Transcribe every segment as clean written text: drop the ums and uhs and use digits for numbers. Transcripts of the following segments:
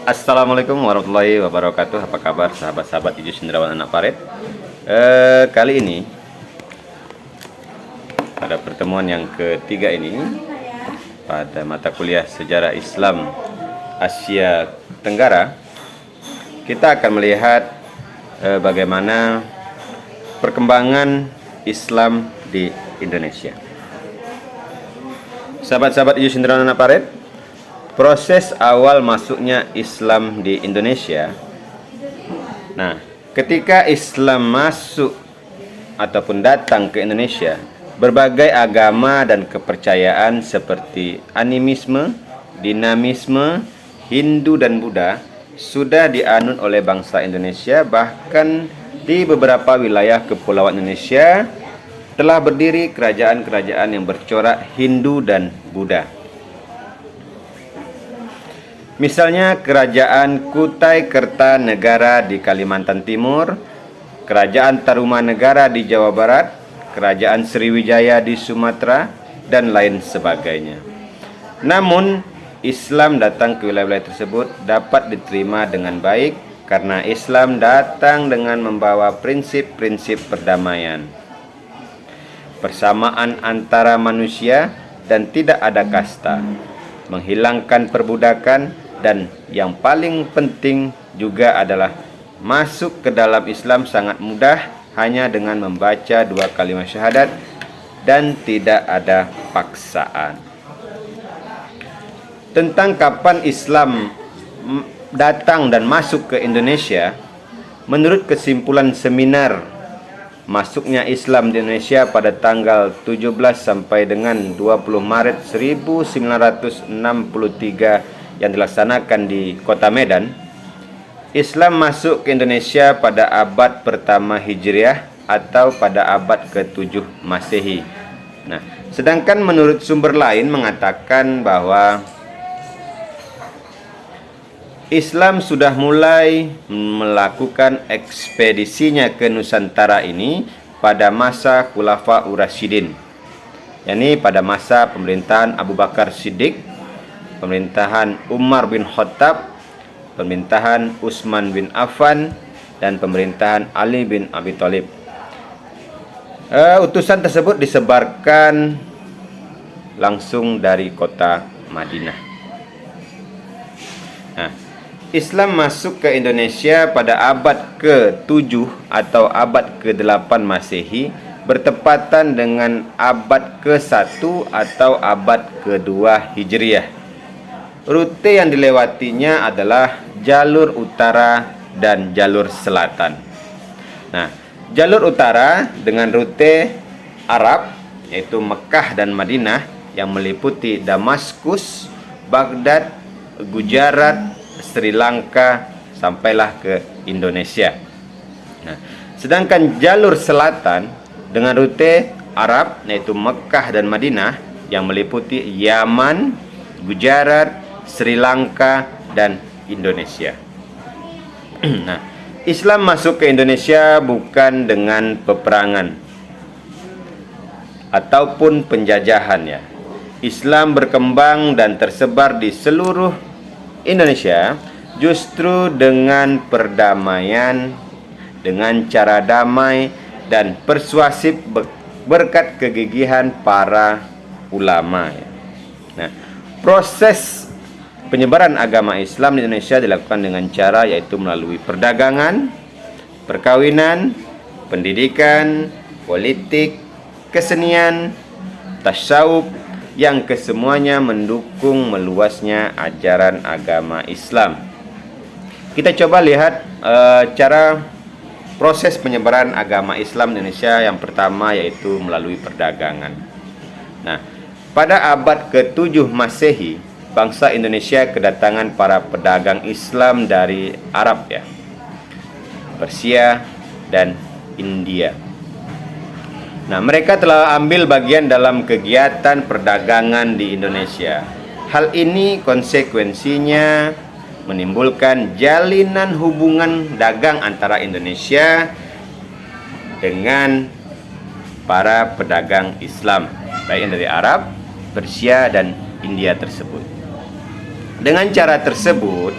Assalamualaikum warahmatullahi wabarakatuh. Apa kabar sahabat-sahabat Iju Cenderawat Anak Paret? Kali ini pada pertemuan yang ketiga ini pada mata kuliah Sejarah Islam Asia Tenggara, kita akan melihat bagaimana perkembangan Islam di Indonesia. Sahabat-sahabat Iju Cenderawat Anak Paret, proses awal masuknya Islam di Indonesia. Nah, ketika Islam masuk ataupun datang ke Indonesia, berbagai agama dan kepercayaan seperti animisme, dinamisme, Hindu dan Buddha sudah dianut oleh bangsa Indonesia. Bahkan di beberapa wilayah kepulauan Indonesia telah berdiri kerajaan-kerajaan yang bercorak Hindu dan Buddha. Misalnya Kerajaan Kutai Kertanegara di Kalimantan Timur, Kerajaan Tarumanegara di Jawa Barat, Kerajaan Sriwijaya di Sumatera, dan lain sebagainya. Namun, Islam datang ke wilayah-wilayah tersebut dapat diterima dengan baik karena Islam datang dengan membawa prinsip-prinsip perdamaian, persamaan antara manusia dan tidak ada kasta, menghilangkan perbudakan, dan yang paling penting juga adalah masuk ke dalam Islam sangat mudah hanya dengan membaca 2 kalimat syahadat dan tidak ada paksaan. Tentang kapan Islam datang dan masuk ke Indonesia, menurut kesimpulan seminar masuknya Islam di Indonesia pada tanggal 17 sampai dengan 20 Maret 1963 yang dilaksanakan di Kota Medan, Islam masuk ke Indonesia pada abad pertama Hijriah atau pada abad ke-7 Masehi. Nah, sedangkan menurut sumber lain mengatakan bahwa Islam sudah mulai melakukan ekspedisinya ke Nusantara ini pada masa Khulafaur Rasyidin, yakni pada masa pemerintahan Abu Bakar Siddiq, pemerintahan Umar bin Khattab, pemerintahan Utsman bin Affan, dan pemerintahan Ali bin Abi Thalib. Utusan tersebut disebarkan langsung dari kota Madinah. Nah, Islam masuk ke Indonesia pada abad ke-7 atau abad ke-8 Masehi, bertepatan dengan abad ke-1 atau abad ke-2 Hijriah. Rute yang dilewatinya adalah jalur utara dan jalur selatan. Nah, jalur utara dengan rute Arab, yaitu Mekah dan Madinah, yang meliputi Damaskus, Baghdad, Gujarat, Sri Lanka, sampailah ke Indonesia. Nah, sedangkan jalur selatan dengan rute Arab, yaitu Mekah dan Madinah, yang meliputi Yaman, Gujarat, Sri Lanka, dan Indonesia. Nah, Islam masuk ke Indonesia bukan dengan peperangan ataupun penjajahan ya. Islam berkembang dan tersebar di seluruh Indonesia justru dengan perdamaian, dengan cara damai dan persuasif berkat kegigihan para ulama. Nah, proses penyebaran agama Islam di Indonesia dilakukan dengan cara yaitu melalui perdagangan, perkawinan, pendidikan, politik, kesenian, tasawuf, yang kesemuanya mendukung meluasnya ajaran agama Islam. Kita coba lihat cara proses penyebaran agama Islam di Indonesia. Yang pertama yaitu melalui perdagangan. Nah, pada abad ke-7 Masehi, bangsa Indonesia kedatangan para pedagang Islam dari Arab ya, Persia, dan India. Nah, mereka telah ambil bagian dalam kegiatan perdagangan di Indonesia. Hal ini konsekuensinya menimbulkan jalinan hubungan dagang antara Indonesia dengan para pedagang Islam, baik yang dari Arab, Persia, dan India tersebut. Dengan cara tersebut,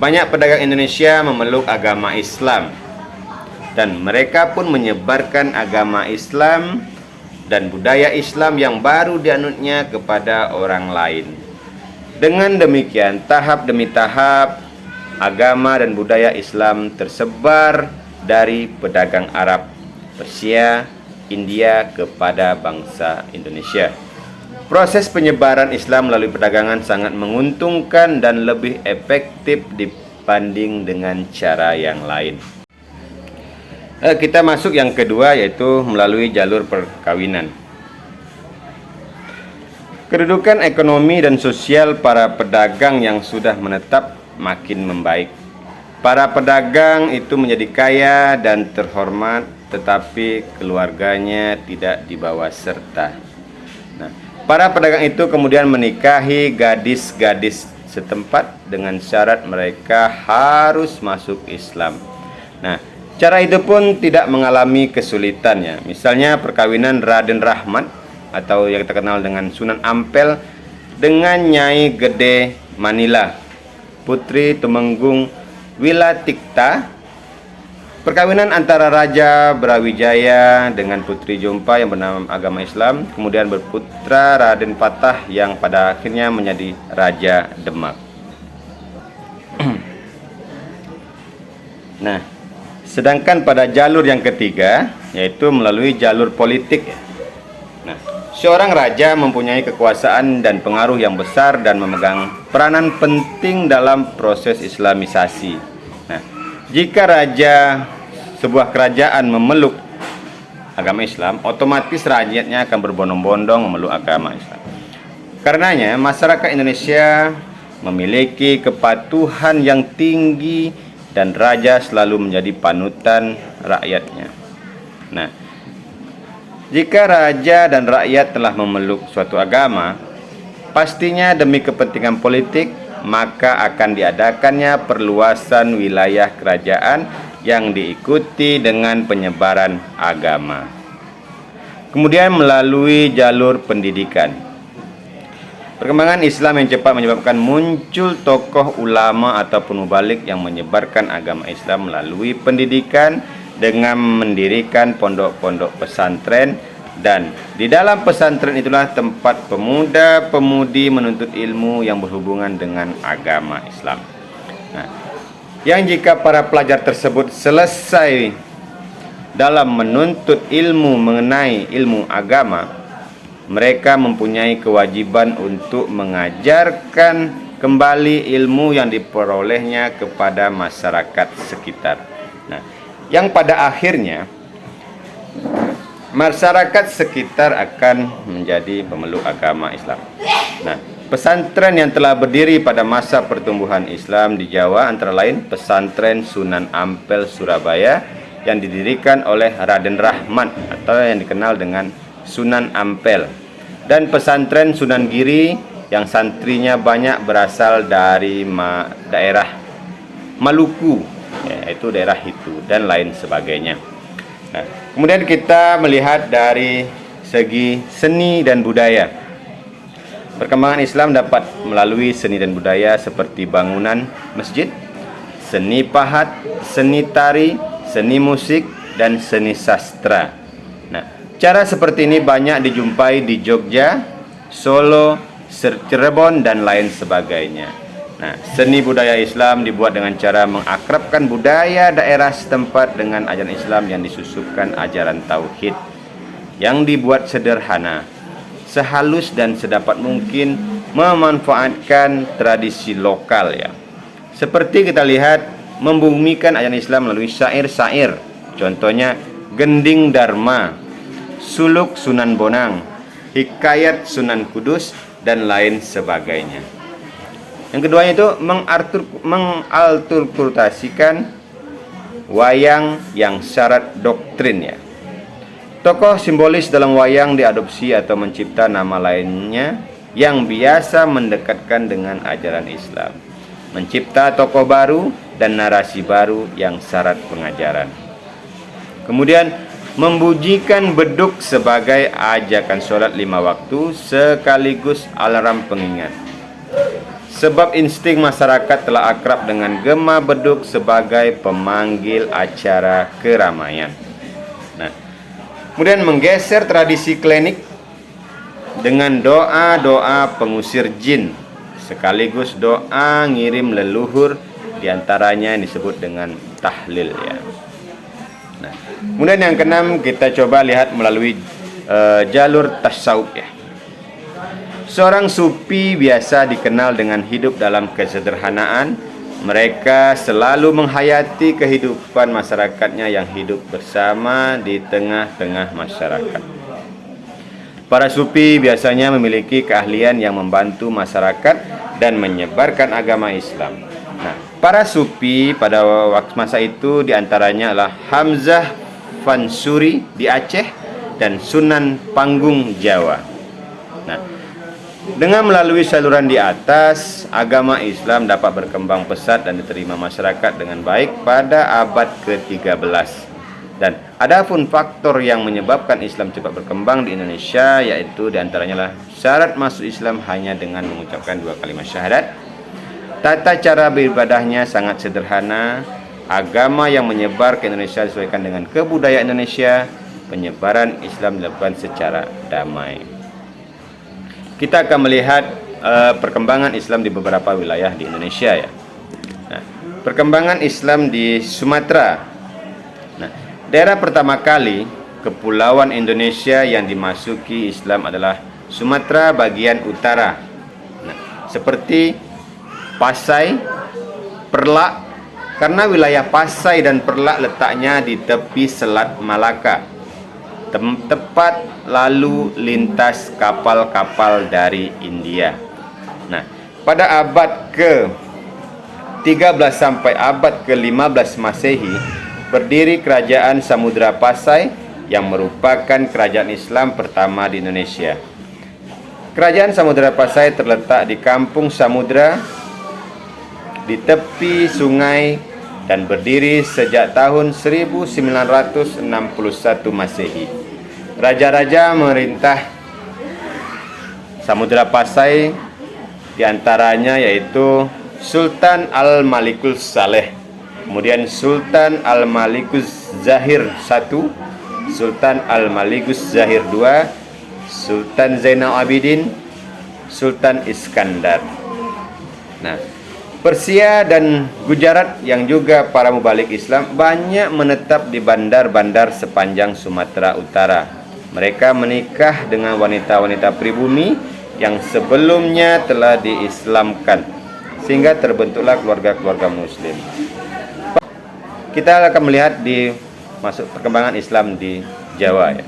banyak pedagang Indonesia memeluk agama Islam, dan mereka pun menyebarkan agama Islam dan budaya Islam yang baru dianutnya kepada orang lain. Dengan demikian, tahap demi tahap, agama dan budaya Islam tersebar dari pedagang Arab, Persia, India kepada bangsa Indonesia. Proses penyebaran Islam melalui perdagangan sangat menguntungkan dan lebih efektif dibanding dengan cara yang lain. Kita masuk yang kedua, yaitu melalui jalur perkawinan. Kedudukan ekonomi dan sosial para pedagang yang sudah menetap makin membaik. Para pedagang itu menjadi kaya dan terhormat, tetapi keluarganya tidak dibawa serta. Nah, para pedagang itu kemudian menikahi gadis-gadis setempat dengan syarat mereka harus masuk Islam. Nah, cara itu pun tidak mengalami kesulitannya. Misalnya perkawinan Raden Rahmat atau yang terkenal dengan Sunan Ampel dengan Nyai Gede Manila, Putri Tumenggung Wilatikta. Perkawinan antara Raja Brawijaya dengan Putri Jompa yang bernama agama Islam, kemudian berputra Raden Patah yang pada akhirnya menjadi Raja Demak. Nah, sedangkan pada jalur yang ketiga, yaitu melalui jalur politik. Nah, seorang raja mempunyai kekuasaan dan pengaruh yang besar dan memegang peranan penting dalam proses Islamisasi. Nah, jika sebuah kerajaan memeluk agama Islam, otomatis rakyatnya akan berbondong-bondong memeluk agama Islam. Karenanya, masyarakat Indonesia memiliki kepatuhan yang tinggi dan raja selalu menjadi panutan rakyatnya. Nah, jika raja dan rakyat telah memeluk suatu agama, pastinya demi kepentingan politik, maka akan diadakannya perluasan wilayah kerajaan yang diikuti dengan penyebaran agama. Kemudian melalui jalur pendidikan. Perkembangan Islam yang cepat menyebabkan muncul tokoh ulama ataupun mubalik yang menyebarkan agama Islam melalui pendidikan dengan mendirikan pondok-pondok pesantren, dan di dalam pesantren itulah tempat pemuda-pemudi menuntut ilmu yang berhubungan dengan agama Islam. Nah, yang jika para pelajar tersebut selesai dalam menuntut ilmu mengenai ilmu agama, mereka mempunyai kewajiban untuk mengajarkan kembali ilmu yang diperolehnya kepada masyarakat sekitar. Nah, yang pada akhirnya masyarakat sekitar akan menjadi pemeluk agama Islam. Nah, pesantren yang telah berdiri pada masa pertumbuhan Islam di Jawa antara lain Pesantren Sunan Ampel Surabaya yang didirikan oleh Raden Rahmat atau yang dikenal dengan Sunan Ampel, dan Pesantren Sunan Giri yang santrinya banyak berasal dari daerah Maluku, yaitu daerah Hitu dan lain sebagainya. Nah, kemudian kita melihat dari segi seni dan budaya. Perkembangan Islam dapat melalui seni dan budaya seperti bangunan masjid, seni pahat, seni tari, seni musik, dan seni sastra. Nah, cara seperti ini banyak dijumpai di Jogja, Solo, Cirebon, dan lain sebagainya. Nah, seni budaya Islam dibuat dengan cara mengakrabkan budaya daerah setempat dengan ajaran Islam yang disusupkan ajaran tauhid yang dibuat sederhana, sehalus dan sedapat mungkin memanfaatkan tradisi lokal ya. Seperti kita lihat membumikan ajaran Islam melalui syair-syair, contohnya Gending Dharma, Suluk Sunan Bonang, Hikayat Sunan Kudus, dan lain sebagainya. Yang keduanya itu mengalterkultasikan wayang yang syarat doktrin ya. Tokoh simbolis dalam wayang diadopsi atau mencipta nama lainnya yang biasa mendekatkan dengan ajaran Islam, mencipta tokoh baru dan narasi baru yang syarat pengajaran. Kemudian membujikan beduk sebagai ajakan sholat 5 waktu sekaligus alarm pengingat. sebab insting masyarakat telah akrab dengan gema beduk sebagai pemanggil acara keramaian. Nah, kemudian menggeser tradisi klinik dengan doa-doa pengusir jin sekaligus doa ngirim leluhur, diantaranya yang disebut dengan tahlil ya. Nah, kemudian yang keenam kita coba lihat melalui jalur tasawuf ya. Seorang sufi biasa dikenal dengan hidup dalam kesederhanaan. Mereka selalu menghayati kehidupan masyarakatnya yang hidup bersama di tengah-tengah masyarakat. Para sufi biasanya memiliki keahlian yang membantu masyarakat dan menyebarkan agama Islam. Nah, para sufi pada waktu masa itu diantaranya adalah Hamzah Fansuri di Aceh dan Sunan Panggung Jawa. Nah, dengan melalui saluran di atas, agama Islam dapat berkembang pesat dan diterima masyarakat dengan baik pada abad ke-13. Dan adapun faktor yang menyebabkan Islam cepat berkembang di Indonesia, yaitu diantaranya lah syarat masuk Islam hanya dengan mengucapkan 2 kalimat syahadat. Tata cara beribadahnya sangat sederhana. Agama yang menyebar ke Indonesia disesuaikan dengan kebudayaan Indonesia. Penyebaran Islam dilakukan secara damai. Kita akan melihat perkembangan Islam di beberapa wilayah di Indonesia ya. Nah, perkembangan Islam di Sumatera. Nah, daerah pertama kali kepulauan Indonesia yang dimasuki Islam adalah Sumatera bagian utara. Nah, seperti Pasai, Perlak, karena wilayah Pasai dan Perlak letaknya di tepi Selat Malaka. Tepat lalu lintas kapal-kapal dari India. Nah, pada abad ke-13 sampai abad ke-15 Masehi, berdiri Kerajaan Samudra Pasai yang merupakan kerajaan Islam pertama di Indonesia. Kerajaan Samudra Pasai terletak di Kampung Samudra di tepi sungai dan berdiri sejak tahun 1961 Masehi. Raja-raja memerintah Samudra Pasai diantaranya yaitu Sultan Al-Malikul Saleh, kemudian Sultan Al-Malikus Zahir I, Sultan Al-Malikus Zahir II, Sultan Zainal Abidin, Sultan Iskandar. Nah, Persia dan Gujarat yang juga para mubalik Islam banyak menetap di bandar-bandar sepanjang Sumatera Utara. Mereka menikah dengan wanita-wanita pribumi yang sebelumnya telah diislamkan, sehingga terbentuklah keluarga-keluarga muslim. Kita akan melihat di masuk perkembangan Islam di Jawa ya.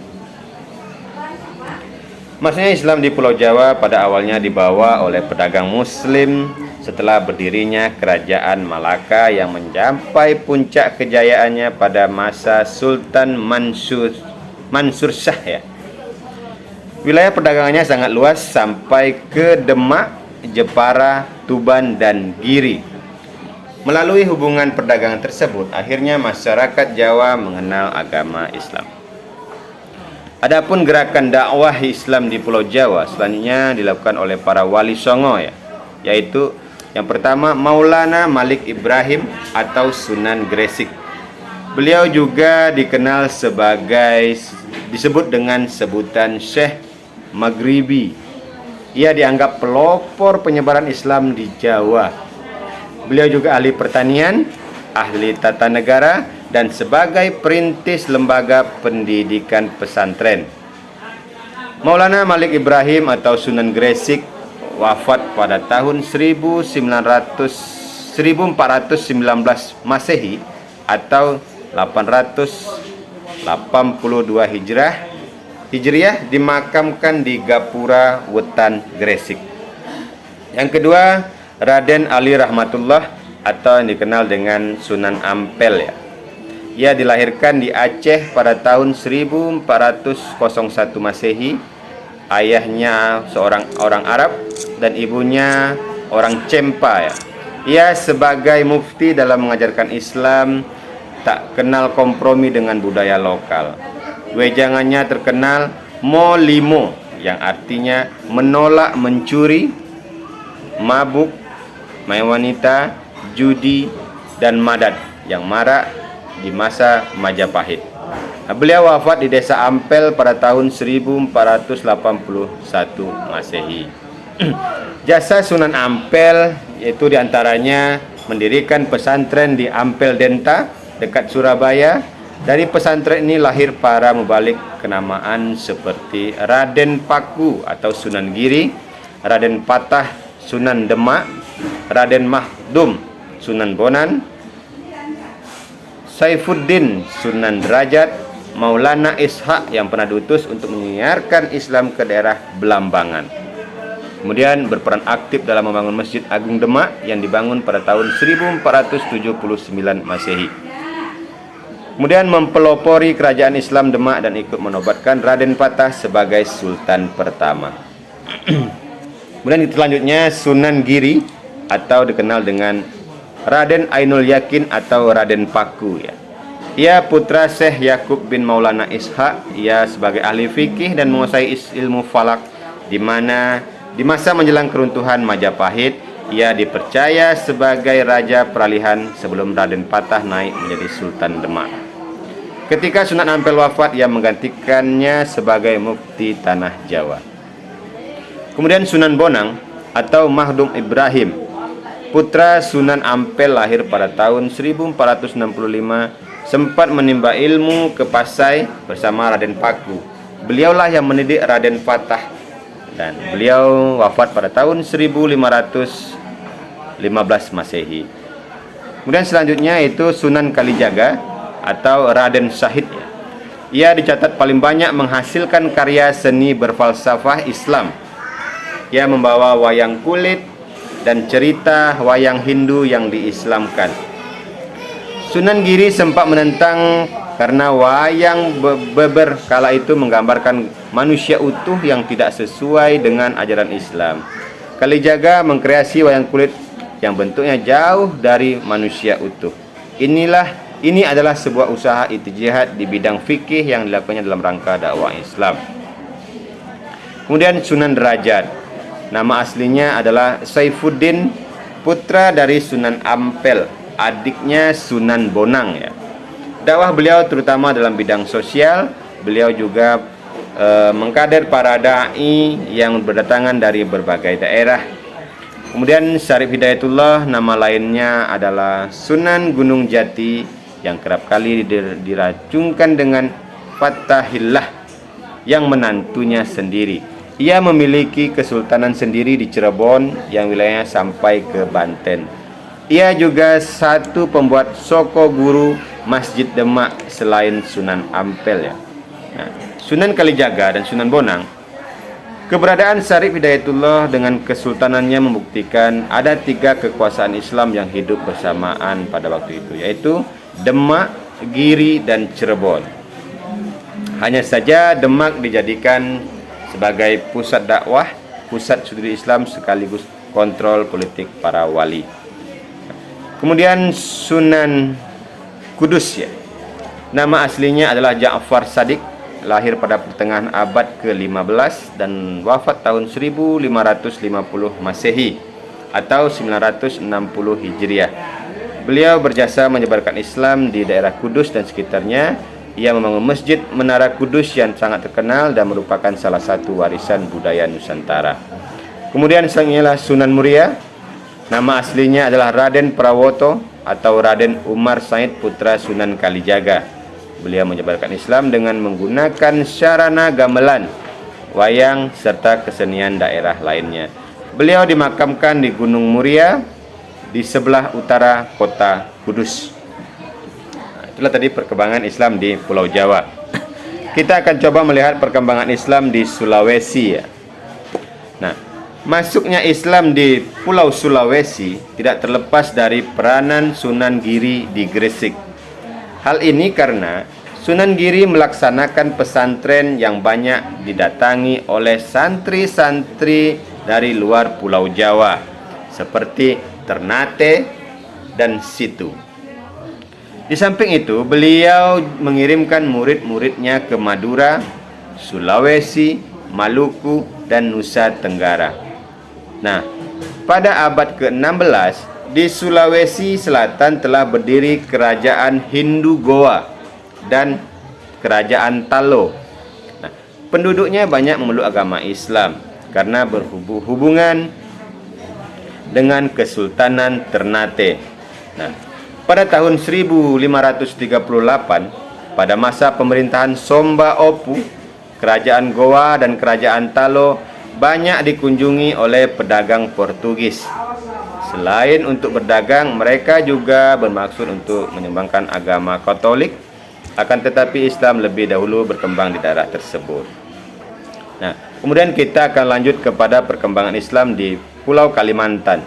Maksudnya Islam di Pulau Jawa pada awalnya dibawa oleh pedagang muslim setelah berdirinya Kerajaan Malaka yang mencapai puncak kejayaannya pada masa Sultan Mansur Shah ya. Wilayah perdagangannya sangat luas sampai ke Demak, Jepara, Tuban, dan Giri. Melalui hubungan perdagangan tersebut, akhirnya masyarakat Jawa mengenal agama Islam. Adapun gerakan dakwah Islam di Pulau Jawa selanjutnya dilakukan oleh para wali songo ya, yaitu yang pertama Maulana Malik Ibrahim atau Sunan Gresik. Beliau juga dikenal sebagai disebut dengan sebutan Syekh Maghribi. Ia dianggap pelopor penyebaran Islam di Jawa. Beliau juga ahli pertanian, ahli tata negara, dan sebagai perintis lembaga pendidikan pesantren. Maulana Malik Ibrahim atau Sunan Gresik wafat pada tahun 1419 Masehi atau 882 Hijriah, dimakamkan di Gapura Wetan, Gresik. Yang kedua, Raden Ali Rahmatullah atau yang dikenal dengan Sunan Ampel ya. Ia dilahirkan di Aceh pada tahun 1401 Masehi. Ayahnya seorang orang Arab dan ibunya orang Cempa ya. Ia sebagai mufti dalam mengajarkan Islam, tak kenal kompromi dengan budaya lokal. Wejangannya terkenal Molimo yang artinya menolak mencuri, mabuk, main wanita, judi, dan madat yang marak di masa Majapahit. Beliau wafat di desa Ampel pada tahun 1481 Masehi. Jasa Sunan Ampel yaitu diantaranya mendirikan pesantren di Ampel Denta dekat Surabaya. Dari pesantren ini lahir para mubalik kenamaan seperti Raden Paku atau Sunan Giri, Raden Patah Sunan Demak, Raden Mahdum Sunan Bonan, Saifuddin Sunan Derajat, Maulana Ishak yang pernah diutus untuk menyiarkan Islam ke daerah Belambangan. Kemudian berperan aktif dalam membangun Masjid Agung Demak yang dibangun pada tahun 1479 Masehi. Kemudian mempelopori kerajaan Islam Demak dan ikut menobatkan Raden Patah sebagai Sultan pertama. Kemudian selanjutnya Sunan Giri atau dikenal dengan Raden Ainul Yakin atau Raden Paku ya. Ia putra Syekh Yakub bin Maulana Ishak. Ia sebagai ahli fikih dan menguasai ilmu falak, di mana di masa menjelang keruntuhan Majapahit ia dipercaya sebagai raja peralihan sebelum Raden Patah naik menjadi Sultan Demak. Ketika Sunan Ampel wafat, ia menggantikannya sebagai mufti tanah Jawa. Kemudian Sunan Bonang atau Mahdum Ibrahim, putra Sunan Ampel, lahir pada tahun 1465, sempat menimba ilmu ke Pasai bersama Raden Paku. Beliaulah yang mendidik Raden Patah dan beliau wafat pada tahun 1515 Masehi. Kemudian selanjutnya itu Sunan Kalijaga atau Raden Syahid. Ia dicatat paling banyak menghasilkan karya seni berfalsafah Islam. Ia membawa wayang kulit dan cerita wayang Hindu yang diislamkan. Sunan Giri sempat menentang karena wayang beber kala itu menggambarkan manusia utuh yang tidak sesuai dengan ajaran Islam. Kalijaga mengkreasi wayang kulit yang bentuknya jauh dari manusia utuh. Ini adalah sebuah usaha ijtihad di bidang fikih yang dilakukannya dalam rangka dakwah Islam. Kemudian Sunan Derajat, nama aslinya adalah Saifuddin, putra dari Sunan Ampel, adiknya Sunan Bonang ya. Dakwah beliau terutama dalam bidang sosial. Beliau juga mengkader para dai yang berdatangan dari berbagai daerah. Kemudian Syarif Hidayatullah, nama lainnya adalah Sunan Gunung Jati, yang kerap kali diracungkan dengan Fathahillah yang menantunya sendiri. Ia memiliki kesultanan sendiri di Cirebon yang wilayahnya sampai ke Banten. Ia juga satu pembuat soko guru Masjid Demak selain Sunan Ampel ya. Nah, Sunan Kalijaga dan Sunan Bonang, keberadaan Syarif Hidayatullah dengan kesultanannya membuktikan ada 3 kekuasaan Islam yang hidup bersamaan pada waktu itu, yaitu Demak, Giri, dan Cirebon. Hanya saja Demak dijadikan sebagai pusat dakwah, pusat studi Islam sekaligus kontrol politik para wali. Kemudian Sunan Kudus ya. Nama aslinya adalah Ja'far Shadiq, lahir pada pertengahan abad ke-15 dan wafat tahun 1550 Masehi atau 960 Hijriah. Beliau berjasa menyebarkan Islam di daerah Kudus dan sekitarnya. Ia membangun Masjid Menara Kudus yang sangat terkenal dan merupakan salah satu warisan budaya Nusantara. Kemudian selanjutnya Sunan Muria. Nama aslinya adalah Raden Prawoto atau Raden Umar Said, putra Sunan Kalijaga. Beliau menyebarkan Islam dengan menggunakan sarana gamelan, wayang, serta kesenian daerah lainnya. Beliau dimakamkan di Gunung Muria di sebelah utara kota Kudus. Nah, itulah tadi perkembangan Islam di Pulau Jawa. Kita akan coba melihat perkembangan Islam di Sulawesi ya. Nah, masuknya Islam di Pulau Sulawesi tidak terlepas dari peranan Sunan Giri di Gresik. Hal ini karena Sunan Giri melaksanakan pesantren yang banyak didatangi oleh santri-santri dari luar Pulau Jawa seperti Ternate dan Situ. Di samping itu, beliau mengirimkan murid-muridnya ke Madura, Sulawesi, Maluku, dan Nusa Tenggara. Nah, pada abad ke-16 di Sulawesi Selatan telah berdiri kerajaan Hindu Goa dan kerajaan Talo. Nah, penduduknya banyak memeluk agama Islam karena berhubungan dengan Kesultanan Ternate. Nah, pada tahun 1538, pada masa pemerintahan Somba Opu, kerajaan Goa dan kerajaan Talo banyak dikunjungi oleh pedagang Portugis. Selain untuk berdagang, mereka juga bermaksud untuk menyumbangkan agama Katolik, akan tetapi Islam lebih dahulu berkembang di daerah tersebut. Nah, kemudian kita akan lanjut kepada perkembangan Islam di Pulau Kalimantan.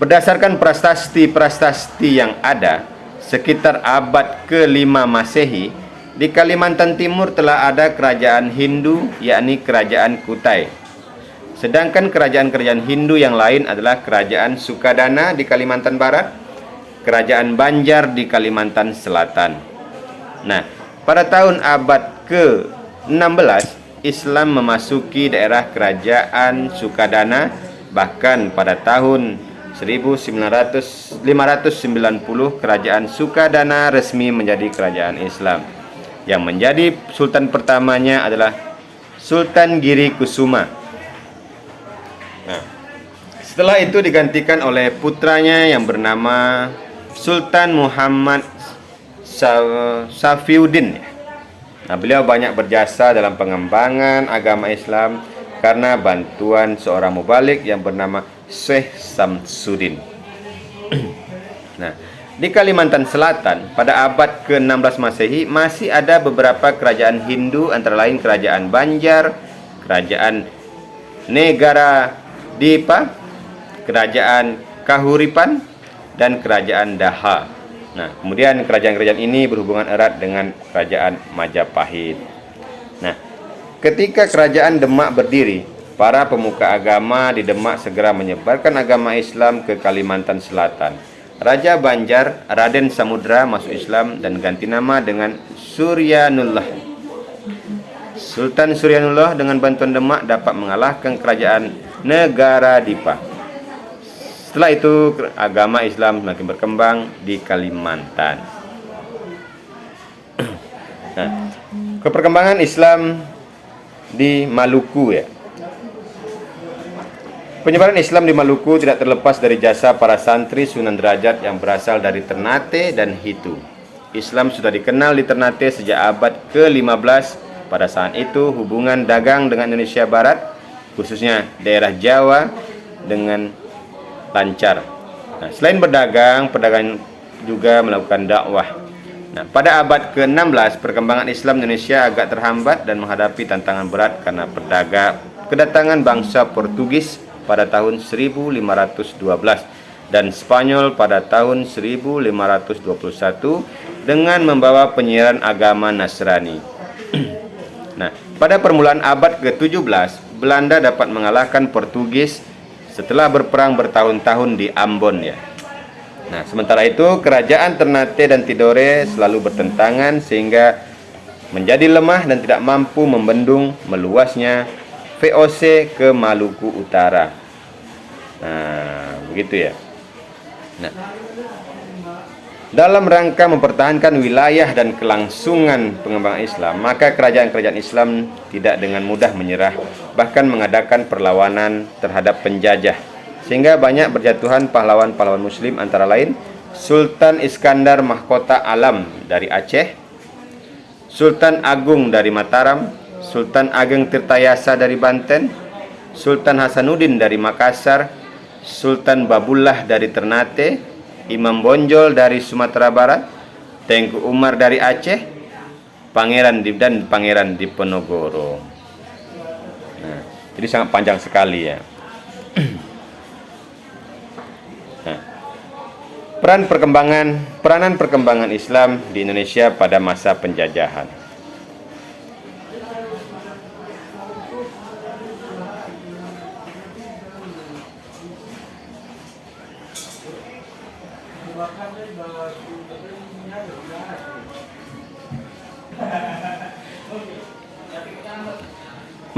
Berdasarkan prasasti yang ada, sekitar abad ke-5 Masehi, di Kalimantan Timur telah ada kerajaan Hindu, yakni Kerajaan Kutai. Sedangkan kerajaan-kerajaan Hindu yang lain adalah Kerajaan Sukadana di Kalimantan Barat, Kerajaan Banjar di Kalimantan Selatan. Nah, pada tahun abad ke-16, Islam memasuki daerah Kerajaan Sukadana, bahkan pada tahun 1590 Kerajaan Sukadana resmi menjadi kerajaan Islam. Yang menjadi sultan pertamanya adalah Sultan Giri Kusuma. Nah, setelah itu digantikan oleh putranya yang bernama Sultan Muhammad Safiuddin. Nah, beliau banyak berjasa dalam pengembangan agama Islam karena bantuan seorang mubalik yang bernama Syekh Samsuddin. Nah, di Kalimantan Selatan pada abad ke-16 Masehi masih ada beberapa kerajaan Hindu, antara lain Kerajaan Banjar, Kerajaan Negara Dipa, Kerajaan Kahuripan, dan Kerajaan Daha. Nah, kemudian kerajaan-kerajaan ini berhubungan erat dengan Kerajaan Majapahit. Nah, ketika Kerajaan Demak berdiri, para pemuka agama di Demak segera menyebarkan agama Islam ke Kalimantan Selatan. Raja Banjar, Raden Samudra masuk Islam dan ganti nama dengan Suryanullah. Sultan Suryanullah dengan bantuan Demak dapat mengalahkan Kerajaan Negara Dipa. Setelah itu agama Islam semakin berkembang di Kalimantan. Nah, keperkembangan Islam di Maluku ya. Penyebaran Islam di Maluku tidak terlepas dari jasa para santri Sunan Derajat yang berasal dari Ternate dan Hitu. Islam sudah dikenal di Ternate sejak abad ke-15. Pada saat itu hubungan dagang dengan Indonesia Barat, khususnya daerah Jawa, dengan lancar. Nah, selain berdagang, pedagang juga melakukan dakwah. Nah, pada abad ke-16, perkembangan Islam di Indonesia agak terhambat dan menghadapi tantangan berat karena kedatangan bangsa Portugis pada tahun 1512 dan Spanyol pada tahun 1521 dengan membawa penyiaran agama Nasrani. Nah, pada permulaan abad ke-17, Belanda dapat mengalahkan Portugis setelah berperang bertahun-tahun di Ambon ya. Nah, sementara itu kerajaan Ternate dan Tidore selalu bertentangan sehingga menjadi lemah dan tidak mampu membendung meluasnya VOC ke Maluku Utara. Nah, begitu ya. Nah, dalam rangka mempertahankan wilayah dan kelangsungan pengembangan Islam, maka kerajaan-kerajaan Islam tidak dengan mudah menyerah, bahkan mengadakan perlawanan terhadap penjajah. Sehingga banyak berjatuhan pahlawan-pahlawan muslim, antara lain Sultan Iskandar Mahkota Alam dari Aceh, Sultan Agung dari Mataram, Sultan Ageng Tirtayasa dari Banten, Sultan Hasanuddin dari Makassar, Sultan Babullah dari Ternate, Imam Bonjol dari Sumatera Barat, Tengku Umar dari Aceh, Pangeran Diponegoro. Nah, jadi sangat panjang sekali ya. Nah, peranan perkembangan Islam di Indonesia pada masa penjajahan.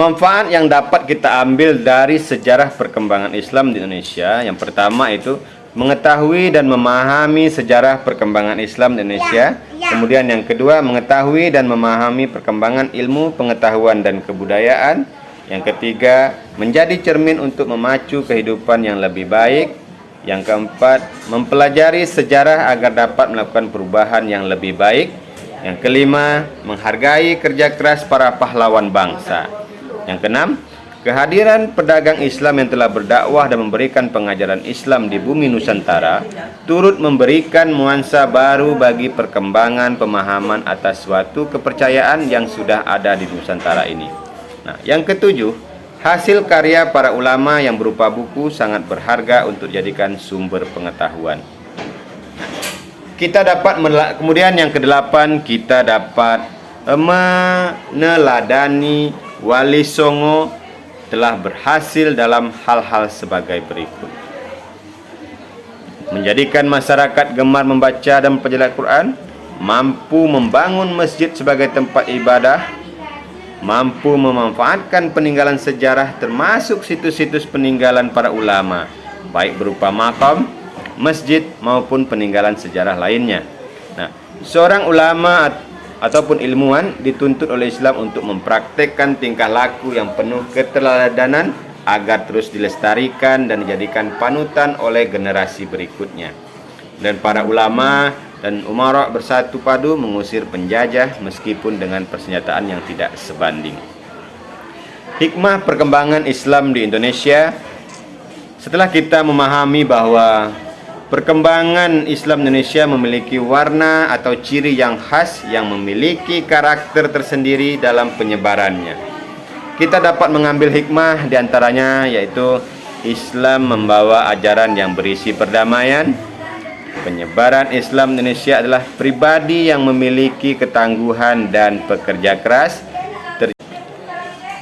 manfaat yang dapat kita ambil dari sejarah perkembangan Islam di Indonesia. Yang pertama itu mengetahui dan memahami sejarah perkembangan Islam di Indonesia. Kemudian yang kedua, mengetahui dan memahami perkembangan ilmu, pengetahuan dan kebudayaan. Yang ketiga, menjadi cermin untuk memacu kehidupan yang lebih baik. Yang keempat, mempelajari sejarah agar dapat melakukan perubahan yang lebih baik. Yang kelima, menghargai kerja keras para pahlawan bangsa. Yang keenam, kehadiran pedagang Islam yang telah berdakwah dan memberikan pengajaran Islam di bumi Nusantara turut memberikan nuansa baru bagi perkembangan pemahaman atas suatu kepercayaan yang sudah ada di Nusantara ini. Nah, yang ketujuh, hasil karya para ulama yang berupa buku sangat berharga untuk dijadikan sumber pengetahuan. Kita dapat kemudian yang kedelapan, kita dapat meneladani Wali Songo telah berhasil dalam hal-hal sebagai berikut: menjadikan masyarakat gemar membaca dan mempelajari Al-Quran, mampu membangun masjid sebagai tempat ibadah, mampu memanfaatkan peninggalan sejarah termasuk situs-situs peninggalan para ulama, baik berupa makam, masjid maupun peninggalan sejarah lainnya. Nah, seorang ulama ataupun ilmuwan dituntut oleh Islam untuk mempraktekkan tingkah laku yang penuh keteladanan agar terus dilestarikan dan dijadikan panutan oleh generasi berikutnya. Dan para ulama dan umara bersatu padu mengusir penjajah meskipun dengan persenjataan yang tidak sebanding. Hikmah perkembangan Islam di Indonesia. Setelah kita memahami bahwa perkembangan Islam Indonesia memiliki warna atau ciri yang khas yang memiliki karakter tersendiri dalam penyebarannya, kita dapat mengambil hikmah diantaranya, yaitu Islam membawa ajaran yang berisi perdamaian. Penyebaran Islam Indonesia adalah pribadi yang memiliki ketangguhan dan pekerja keras.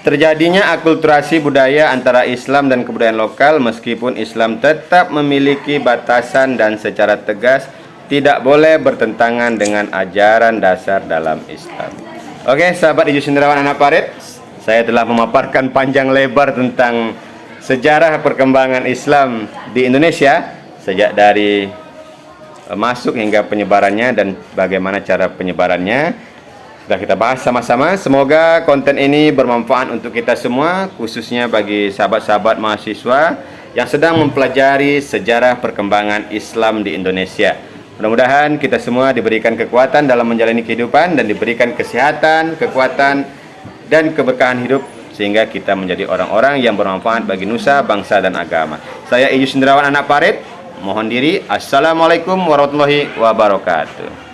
Terjadinya akulturasi budaya antara Islam dan kebudayaan lokal, meskipun Islam tetap memiliki batasan dan secara tegas tidak boleh bertentangan dengan ajaran dasar dalam Islam. Oke, sahabat Iju Senderawan Anak Parit, saya telah memaparkan panjang lebar tentang sejarah perkembangan Islam di Indonesia, sejak dari masuk hingga penyebarannya dan bagaimana cara penyebarannya. Sudah kita bahas sama-sama. Semoga konten ini bermanfaat untuk kita semua, khususnya bagi sahabat-sahabat mahasiswa yang sedang mempelajari sejarah perkembangan Islam di Indonesia. Mudah-mudahan kita semua diberikan kekuatan dalam menjalani kehidupan dan diberikan kesehatan, kekuatan, dan keberkahan hidup sehingga kita menjadi orang-orang yang bermanfaat bagi nusa, bangsa, dan agama. Saya Iju Senderawan Anak Parit, mohon diri. Assalamualaikum warahmatullahi wabarakatuh.